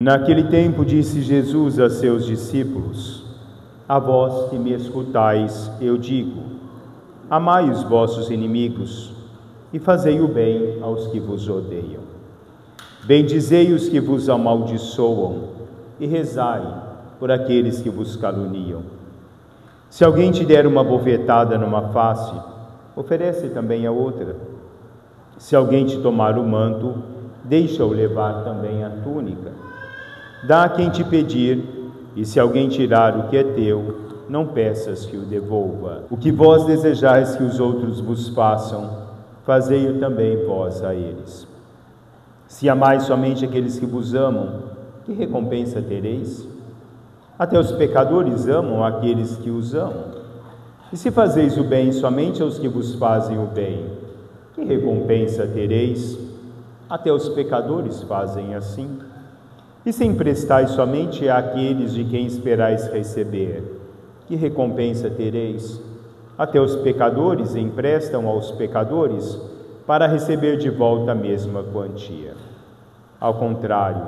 Naquele tempo disse Jesus a seus discípulos: A vós que me escutais, eu digo: amai os vossos inimigos e fazei o bem aos que vos odeiam. Bendizei os que vos amaldiçoam e rezai por aqueles que vos caluniam. Se alguém te der uma bofetada numa face, oferece também a outra. Se alguém te tomar o manto, deixa-o levar também a túnica. Dá a quem te pedir, e se alguém tirar o que é teu, não peças que o devolva. O que vós desejais que os outros vos façam, fazei-o também vós a eles. Se amais somente aqueles que vos amam, que recompensa tereis? Até os pecadores amam aqueles que os amam. E se fazeis o bem somente aos que vos fazem o bem, que recompensa tereis? Até os pecadores fazem assim. E se emprestais somente àqueles de quem esperais receber, que recompensa tereis? Até os pecadores emprestam aos pecadores para receber de volta a mesma quantia. Ao contrário,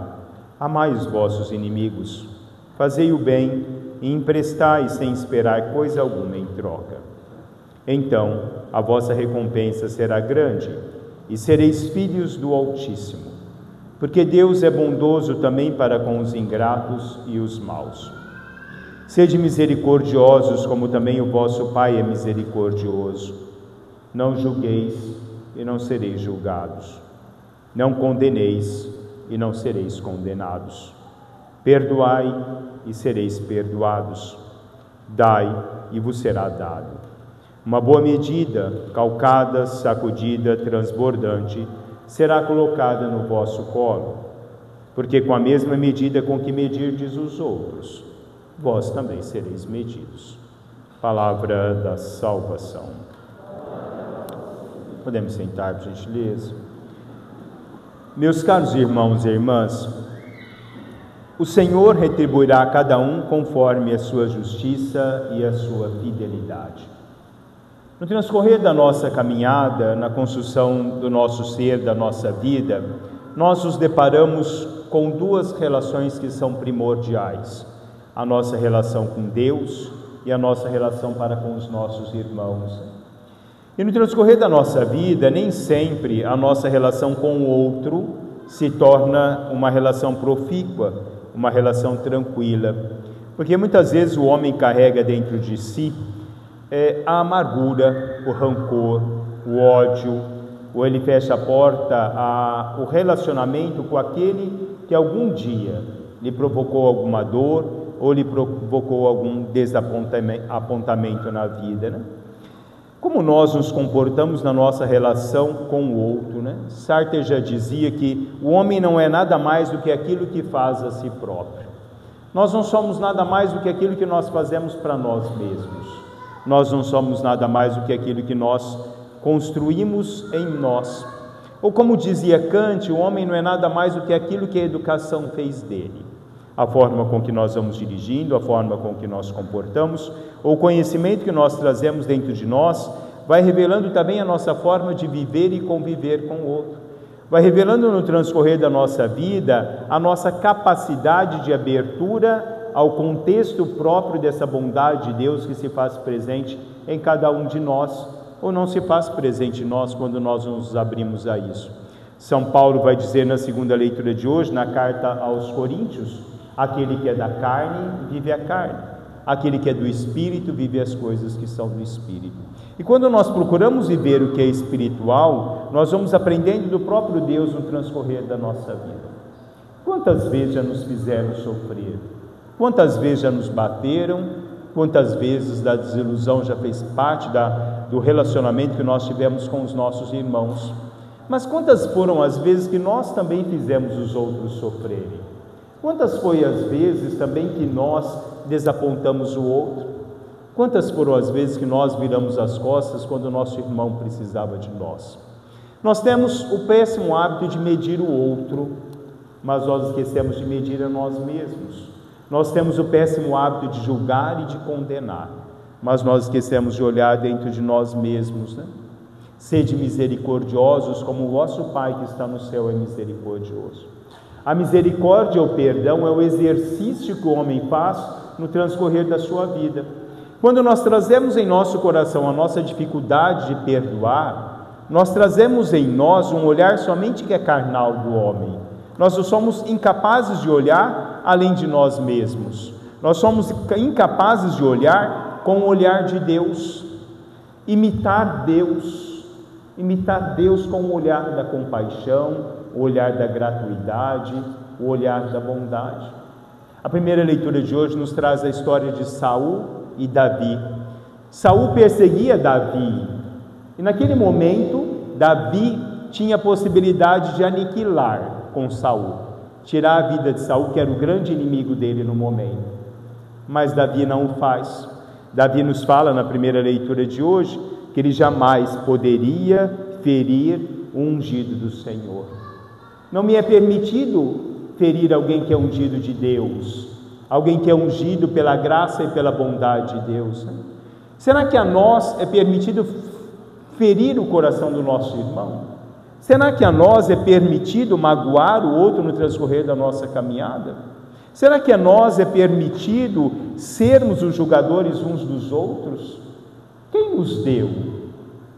amai os vossos inimigos, fazei o bem e emprestai sem esperar coisa alguma em troca. Então a vossa recompensa será grande e sereis filhos do Altíssimo, porque Deus é bondoso também para com os ingratos e os maus. Sede misericordiosos, como também o vosso Pai é misericordioso. Não julgueis e não sereis julgados. Não condeneis e não sereis condenados. Perdoai e sereis perdoados. Dai e vos será dado. Uma boa medida, calcada, sacudida, transbordante, será colocada no vosso colo, porque com a mesma medida com que medirdes os outros, vós também sereis medidos. Palavra da salvação. Podemos sentar, por gentileza. Meus caros irmãos e irmãs, o Senhor retribuirá a cada um conforme a sua justiça e a sua fidelidade. No transcorrer da nossa caminhada, na construção do nosso ser, da nossa vida, nós nos deparamos com duas relações que são primordiais: a nossa relação com Deus e a nossa relação para com os nossos irmãos. E no transcorrer da nossa vida, nem sempre a nossa relação com o outro se torna uma relação profícua, uma relação tranquila, porque muitas vezes o homem carrega dentro de si a amargura, o rancor, o ódio, ou ele fecha a porta ao relacionamento com aquele que algum dia lhe provocou alguma dor ou lhe provocou algum desapontamento na vida, né? Como nós nos comportamos na nossa relação com o outro, né? Sartre já dizia que o homem não é nada mais do que aquilo que faz a si próprio. Nós não somos nada mais do que aquilo que nós fazemos para nós mesmos. Nós não somos nada mais do que aquilo que nós construímos em nós. Ou como dizia Kant, o homem não é nada mais do que aquilo que a educação fez dele. A forma com que nós vamos dirigindo, a forma com que nós comportamos, ou o conhecimento que nós trazemos dentro de nós, vai revelando também a nossa forma de viver e conviver com o outro. Vai revelando no transcorrer da nossa vida a nossa capacidade de abertura ao contexto próprio dessa bondade de Deus que se faz presente em cada um de nós, ou não se faz presente em nós quando nós nos abrimos a isso. São Paulo vai dizer na segunda leitura de hoje, na carta aos Coríntios: aquele que é da carne, vive a carne. Aquele que é do Espírito, vive as coisas que são do Espírito. E quando nós procuramos viver o que é espiritual, nós vamos aprendendo do próprio Deus no transcorrer da nossa vida. Quantas vezes já nos fizeram sofrer? Quantas vezes já nos bateram? Quantas vezes da desilusão já fez parte do relacionamento que nós tivemos com os nossos irmãos? Mas quantas foram as vezes que nós também fizemos os outros sofrerem? Quantas foi as vezes também que nós desapontamos o outro? Quantas foram as vezes que nós viramos as costas quando o nosso irmão precisava de nós? Nós temos o péssimo hábito de medir o outro, mas nós esquecemos de medir a nós mesmos. Nós temos o péssimo hábito de julgar e de condenar, mas nós esquecemos de olhar dentro de nós mesmos, né? Sede misericordiosos, como o vosso Pai que está no céu é misericordioso. A misericórdia ou perdão é o exercício que o homem faz no transcorrer da sua vida. Quando nós trazemos em nosso coração a nossa dificuldade de perdoar, nós trazemos em nós um olhar somente que é carnal do homem. Nós somos incapazes de olhar além de nós mesmos. Nós somos incapazes de olhar com o olhar de Deus, imitar Deus com o olhar da compaixão, o olhar da gratuidade, o olhar da bondade. A primeira leitura de hoje nos traz a história de Saul e Davi. Saul perseguia Davi, e naquele momento, Davi tinha a possibilidade de aniquilar com Saul, tirar a vida de Saul, que era o grande inimigo dele no momento. Mas Davi não o faz. Davi nos fala na primeira leitura de hoje que ele jamais poderia ferir o ungido do Senhor. Não me é permitido ferir alguém que é ungido de Deus, alguém que é ungido pela graça e pela bondade de Deus. Será que a nós é permitido ferir o coração do nosso irmão? Será que a nós é permitido magoar o outro no transcorrer da nossa caminhada? Será que a nós é permitido sermos os julgadores uns dos outros? Quem nos deu?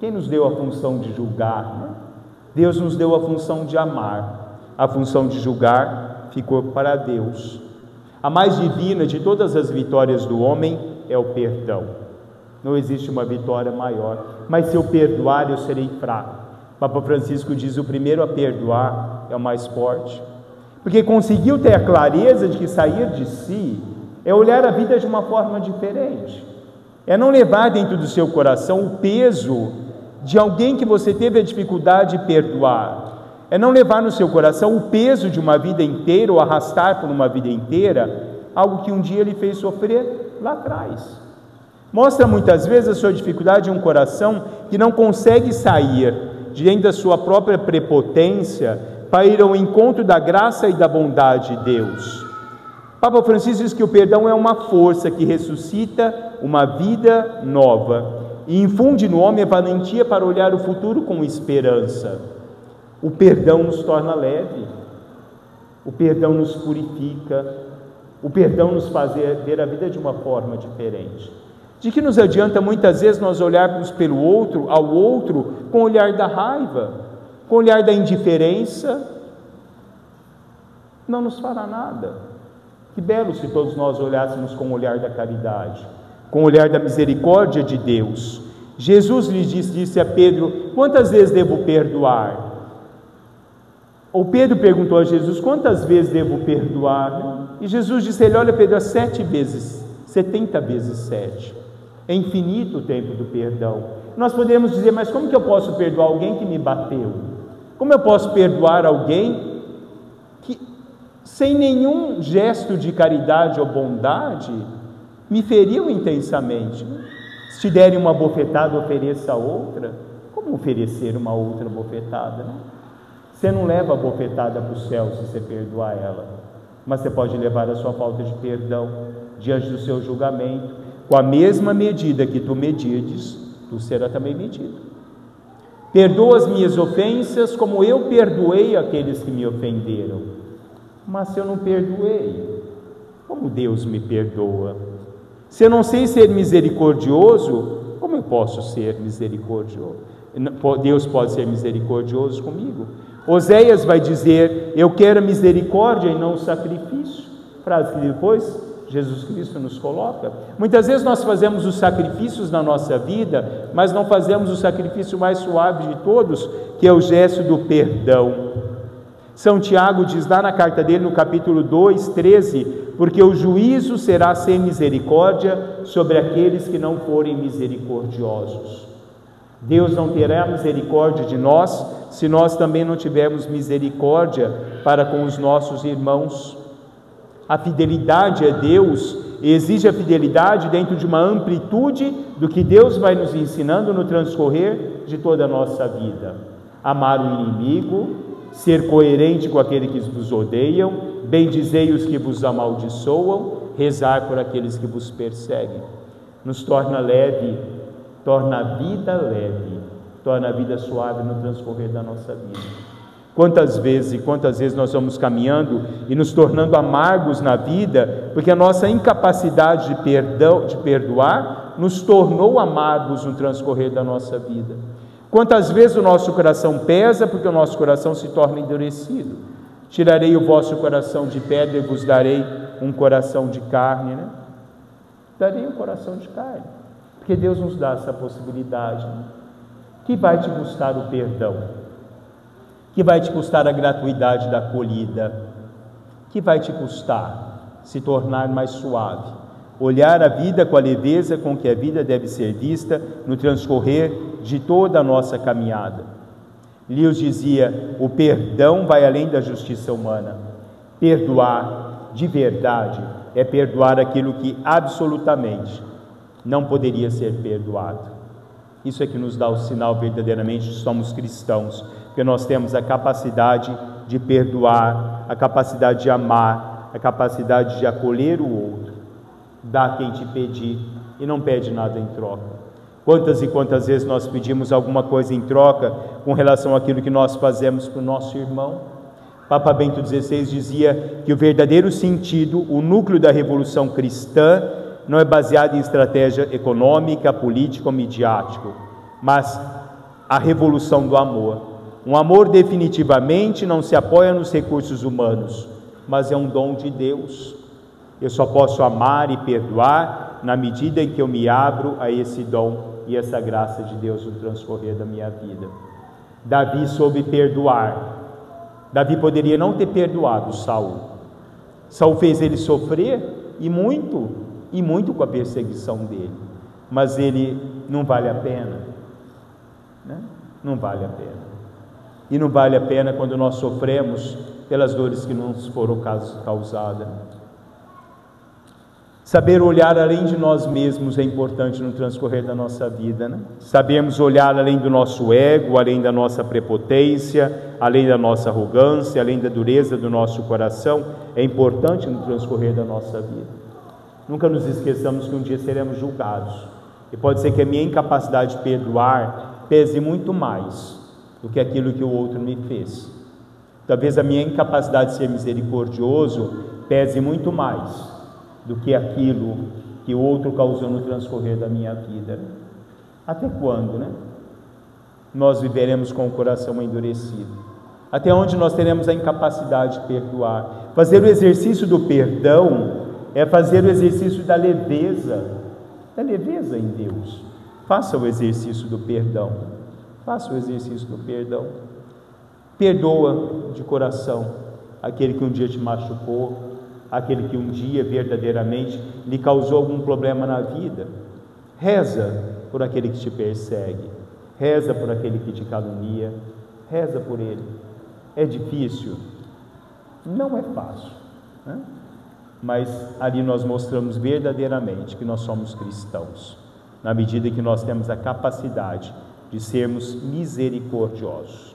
Quem nos deu a função de julgar, né? Deus nos deu a função de amar. A função de julgar ficou para Deus. A mais divina de todas as vitórias do homem é o perdão. Não existe uma vitória maior. Mas se eu perdoar, eu serei fraco. Papa Francisco diz: o primeiro a perdoar é o mais forte. Porque conseguiu ter a clareza de que sair de si é olhar a vida de uma forma diferente. É não levar dentro do seu coração o peso de alguém que você teve a dificuldade de perdoar. É não levar no seu coração o peso de uma vida inteira, ou arrastar por uma vida inteira, algo que um dia ele fez sofrer lá atrás. Mostra muitas vezes a sua dificuldade em um coração que não consegue sair de dentro da sua própria prepotência para ir ao encontro da graça e da bondade de Deus. Papa Francisco diz que o perdão é uma força que ressuscita uma vida nova e infunde no homem a valentia para olhar o futuro com esperança. O perdão nos torna leve, o perdão nos purifica, o perdão nos faz ver a vida de uma forma diferente. De que nos adianta muitas vezes nós olharmos pelo outro, ao outro, com o olhar da raiva, com o olhar da indiferença? Não nos fará nada. Que belo se todos nós olhássemos com o olhar da caridade, com o olhar da misericórdia de Deus. Jesus lhe disse a Pedro: quantas vezes devo perdoar? Ou Pedro perguntou a Jesus: quantas vezes devo perdoar? E Jesus disse a ele: olha, Pedro, 7 vezes, 70 vezes 7. É infinito o tempo do perdão. Nós podemos dizer: mas como que eu posso perdoar alguém que me bateu? Como eu posso perdoar alguém que, sem nenhum gesto de caridade ou bondade, me feriu intensamente? Se te derem uma bofetada, ofereça outra. Como oferecer uma outra bofetada, né? Você não leva a bofetada para o céu se você perdoar ela, mas você pode levar a sua falta de perdão diante do seu julgamento. Com a mesma medida que tu medires, tu será também medido. Perdoa as minhas ofensas como eu perdoei aqueles que me ofenderam. Mas se eu não perdoei, como Deus me perdoa? Se eu não sei ser misericordioso, como eu posso ser misericordioso? Deus pode ser misericordioso comigo? Oséias vai dizer: eu quero misericórdia e não sacrifício. Frase que depois Jesus Cristo nos coloca. Muitas vezes nós fazemos os sacrifícios na nossa vida, mas não fazemos o sacrifício mais suave de todos, que é o gesto do perdão. São Tiago diz lá na carta dele, no capítulo 2, 13: porque o juízo será sem misericórdia sobre aqueles que não forem misericordiosos. Deus não terá misericórdia de nós se nós também não tivermos misericórdia para com os nossos irmãos. A fidelidade a Deus exige a fidelidade dentro de uma amplitude do que Deus vai nos ensinando no transcorrer de toda a nossa vida. Amar o inimigo, ser coerente com aqueles que vos odeiam, bendizei os que vos amaldiçoam, rezar por aqueles que vos perseguem. Nos torna leve, torna a vida leve, torna a vida suave no transcorrer da nossa vida. Quantas vezes nós vamos caminhando e nos tornando amargos na vida, porque a nossa incapacidade de perdoar nos tornou amargos no transcorrer da nossa vida. Quantas vezes o nosso coração pesa, porque o nosso coração se torna endurecido. Tirarei o vosso coração de pedra e vos darei um coração de carne, né? Darei um coração de carne, porque Deus nos dá essa possibilidade, né? Que vai te custar o perdão? Que vai te custar a gratuidade da acolhida? Que vai te custar se tornar mais suave? Olhar a vida com a leveza com que a vida deve ser vista no transcorrer de toda a nossa caminhada. Lewis dizia: o perdão vai além da justiça humana. Perdoar de verdade é perdoar aquilo que absolutamente não poderia ser perdoado. Isso é que nos dá o sinal verdadeiramente de que somos cristãos, porque nós temos a capacidade de perdoar, a capacidade de amar, a capacidade de acolher o outro. Dá quem te pedir e não pede nada em troca. Quantas e quantas vezes nós pedimos alguma coisa em troca com relação àquilo que nós fazemos para o nosso irmão? Papa Bento XVI dizia que o verdadeiro sentido, o núcleo da revolução cristã, não é baseado em estratégia econômica, política ou midiática, mas a revolução do amor. Um amor definitivamente não se apoia nos recursos humanos, mas é um dom de Deus. Eu só posso amar e perdoar na medida em que eu me abro a esse dom e essa graça de Deus no transcorrer da minha vida. Davi soube perdoar. Davi poderia não ter perdoado Saul. Saul fez ele sofrer e muito com a perseguição dele, mas ele não vale a pena, né? Não vale a pena. E não vale a pena quando nós sofremos pelas dores que nos foram causadas. Saber olhar além de nós mesmos é importante no transcorrer da nossa vida, né? Sabermos olhar além do nosso ego, além da nossa prepotência, além da nossa arrogância, além da dureza do nosso coração, é importante no transcorrer da nossa vida. Nunca nos esqueçamos que um dia seremos julgados, e pode ser que a minha incapacidade de perdoar pese muito mais do que aquilo que o outro me fez. Talvez a minha incapacidade de ser misericordioso pese muito mais do que aquilo que o outro causou no transcorrer da minha vida. Até quando, né? Nós viveremos com o coração endurecido? Até onde nós teremos a incapacidade de perdoar? Fazer o exercício do perdão é fazer o exercício da leveza em Deus. Faça o exercício do perdão. Faça o exercício do perdão. Perdoa de coração aquele que um dia te machucou, aquele que um dia verdadeiramente lhe causou algum problema na vida. Reza por aquele que te persegue, reza por aquele que te calunia, reza por ele. É difícil? Não é fácil, né? Mas ali nós mostramos verdadeiramente que nós somos cristãos, na medida que nós temos a capacidade de sermos misericordiosos.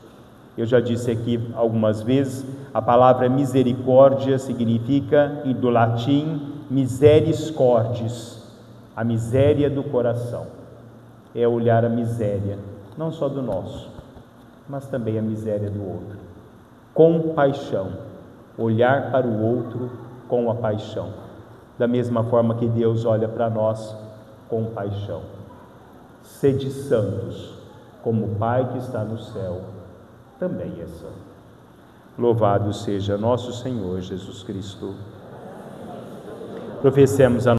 Eu já disse aqui algumas vezes, a palavra misericórdia significa, do latim, miseris cordis, a miséria do coração. É olhar a miséria, não só do nosso, mas também a miséria do outro. Compaixão, olhar para o outro com a paixão, da mesma forma que Deus olha para nós com paixão. Sede santos, como o Pai que está no céu também é santo. Louvado seja nosso Senhor Jesus Cristo. Professemos a